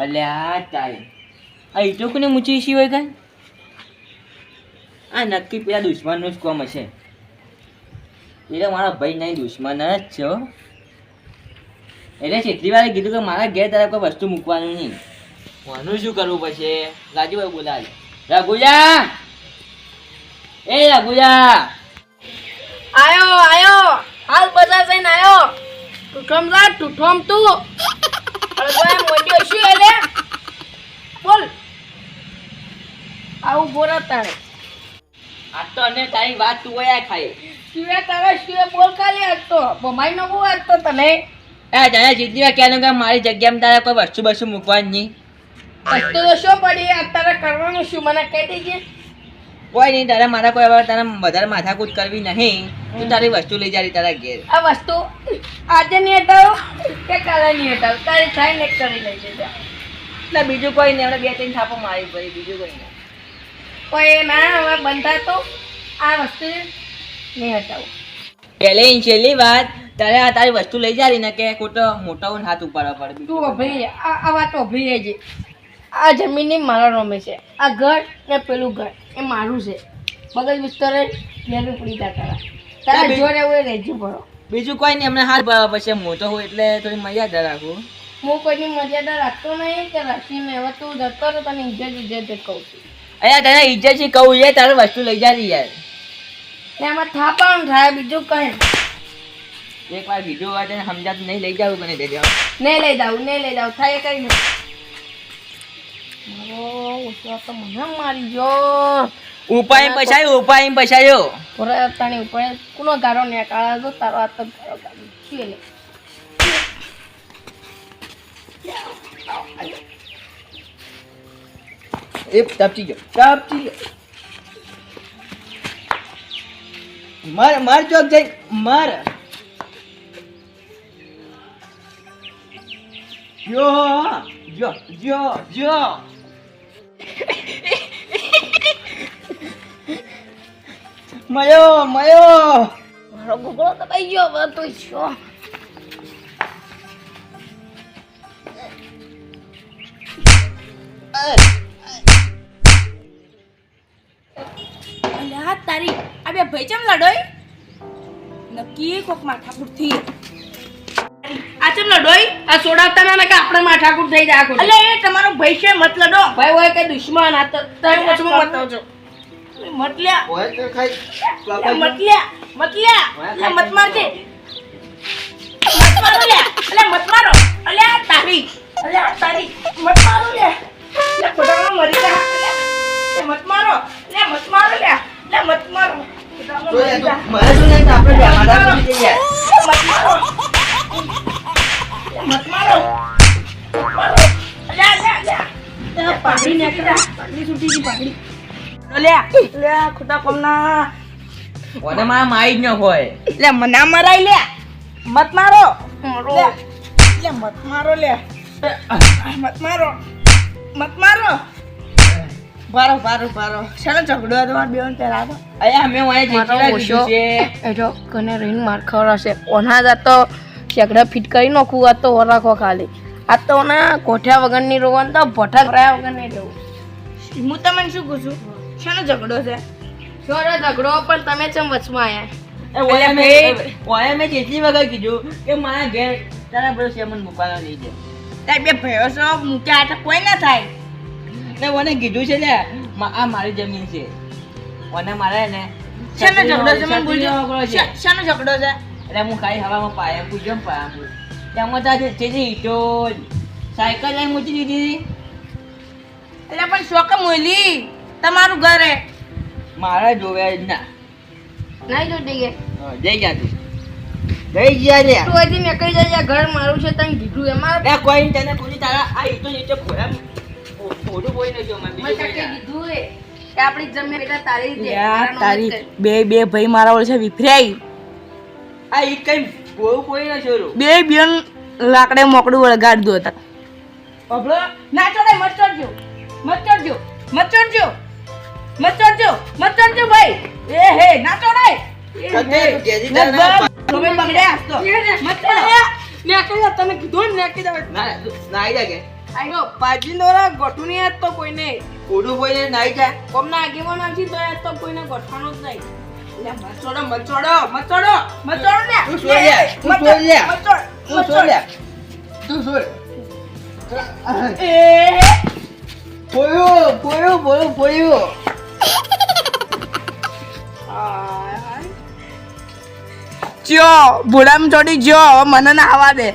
અલ્યા તારી આ ઈટો કોને મૂચી છી હોય કઈ આ નક્કી પેલા દુશ્મનનું જ કોમ હશે. એટલે મારા ભાઈ નહીં દુશ્મન જ છે હો. એટલે કેટલી વાર કીધું કે મારા ઘેર તારા કોઈ વસ્તુ મૂકવાનું નહીં. આનું શું કરવું પછી? રાજુભાઈ બોલાવે. રઘુજા, એ રઘુજા, આયો હાલ બજાર જઈને આયો. તું અરે મોટી શું એટલે બોલ આવું બોલા તારે. આ તો અને તારી વાત તું વયા ખાઈ. શું તારે શું બોલ કાલે આજ તો બમાઈ નો બહુ આજ તો તને એ જાણે જીતની વાર કહેવાનું કે મારી જગ્યામાં તારે કોઈ વસ્તુ બસ્તુ મૂકવાની નહીં. વસ્તુ તો શું પડી અત્યારે કરવાનું શું મને કહી દેજે. કોઈ નહીં, તારે મારા કોઈ હવે તારે વધારે માથાકૂટ કરવી નહીં. તું તારી વસ્તુ લઈ જાય તારા ઘેર. આ વસ્તુ આજે નહીં હટાવું કે કાલે નહીં હટાવું તારી થાય ને કરી લઈ જજે. એટલે બીજું કોઈ નહીં, આપણે બે ત્રણ થાપો મારી પડી, બીજું કોઈ નહીં. કોઈ ના હવે બંધા તો આ વસ્તુ નહીં હટાવું. પહેલી છેલ્લી વાત, તારે આ તારી વસ્તુ લઈ જાય ને કે ખોટો મોટો હાથ ઉપાડવા પડે. તું અભી આ વાત અભી રહેજે. આ જમીનની મારા રમે છે. આ ઘર ને પેલું ઘર એ મારું છે. બગલ વિસ્તાર ઘેર પડી તારા તારા જોડે એવું રહેજું પડો. બીજું કોઈ નહીં, અમને હાથ પાડવા પછી મોટો હોય એટલે થોડી મર્યાદા રાખું. હું કોઈની મર્યાદા રાખતો નહીં કે રાખીને હવે તું જતો રહે તને ઇજ્જત કહું છું. અહીંયા તને ઇજ્જતથી કહું છે, તારે વસ્તુ લઈ જાય યાર. એમાં થાપાનું થાય બીજું કઈ એક વાર બીજું વાત એને સમજાતું નહીં, લઈ જાવ મને દે દેવા. નહીં લઈ જાવ થાય કઈ નહીં. મારો ઉસવા તો મને મારી ગયો. ઉપાય પછાયો પૂરા તાણી ઉપર કોનો ગારો ને કાળા જો તારો આ તો ગારો ગાડી શું લે. એ ટપચી ગયો. માર ચોક જઈ માર. જો મયો મારો ગોગળો તો કઈ ગયો હવે તો શું અલ્યા તારી આ બે ભાઈ ચમ લડોય નક્કી કોક માથાકૂટ થી આ ચમ લડોય આ સોડાવતા ના કે આપણે માથાકૂટ થઈ જાય આખો. અલે એ તમારો ભાઈ છે મત લડો. ભાઈ હોય કે દુશ્મન આ તો તમે વચમાં બતાવજો. મતલ્યા ઓય તો ખાઈ મતલ્યા મત મારજે. મત મારો લે. અલે મત મારો. અલે તારી મત મારો લે. લે ખોટામાં મરી જા. લે મત મારો. લે મત મારો લે. લે મત મારો. મારે શું નહીં, આપણે બે માથા પડી જઈએ. મત મારો. મત મારો. લે પાઘડી નીકળ્યા. પાઘડી છૂટી ગઈ પાઘડી. લે ખોટા કમના ઓને મારા માઈ જ ન હોય. લે મના મરાય લે. મત મારો. લે મત મારો લે. મત મારો. બારો ચાલો ઝઘડો તમાર બેન પેલા તો અહીંયા અમે વાય જેટલા કીધું છે એ જો કને રહીને માર ખવડાવશે. ઓના જાતો શેકડા ફિટ કરી નાખું. આ તો રાખો ખાલી. આ તો ના કોઠ્યા વગરની રોવાનું તો ભઠા કરાયા વગર નહીં રહેવું. હું તમને શું કહું છું, શાનો ઝઘડો છે? શાનો ઝઘડો? પણ તમે ચમ વચમાં આયા? ઓય મેં જેટલી વખત કીધું કે મારા ઘેર તારા બધો સેમન મૂકવાનો નહીં છે. તાર બે ભયો છો મૂક્યા એટલે કોઈ ના થાય. ને મને કીધું છે લે આ મારી જમીન છે. ઓને મારે ને શાનો ઝઘડો છે મને બોલજો. શાનો ઝઘડો છે? એટલે હું ખાઈ હવામાં પાયા પૂજ્યો પાયા તેમાં તાર જે ઈટો સાયકલ લઈને મૂકી દીધી. એટલે પણ શોકે મોલી તમારું ઘર હે મારા જોવે જ ના નહીં જોડી ગયા. જઈ ગયા તું જઈ ગયા લે. તું હજી નીકળી જાય. ઘર મારું છે તને કીધું એમાં એ કોઈ તને પૂરી તારા આ ઈટો નીચે ફોડા ફોડું કોઈ નથી મને મેં તકે કીધું હે કે આપણી જમીન બેટા તારી છે. તારી બે ભાઈ મારા ઓળશે વિફરાઈ. આ ઈટ કઈ કોઈ ન છોરો. બે બેન લાકડે મોકડું વળગાડ દો હતા. અબળો ના ચડાય. મત ચડજો ભાઈ. એ હે ના ચડાય. તમે બગડ્યા તો મત ચડાય. ને કીધું તમે કીધું ને કે ના આવી જાય કે આયો પાજી દોરા ગોઠું નહીં આજ તો કોઈને ઓડું કોઈને નાઈ જાય કોમના આગેવાન નથી તો આજ તો કોઈને ગોઠવાનું જ નહીં લે મચોડો ને તું છોડ લે તું છોડ પોયો ચિયો બુડામ ચોડી જો હવે મને ના આવા દે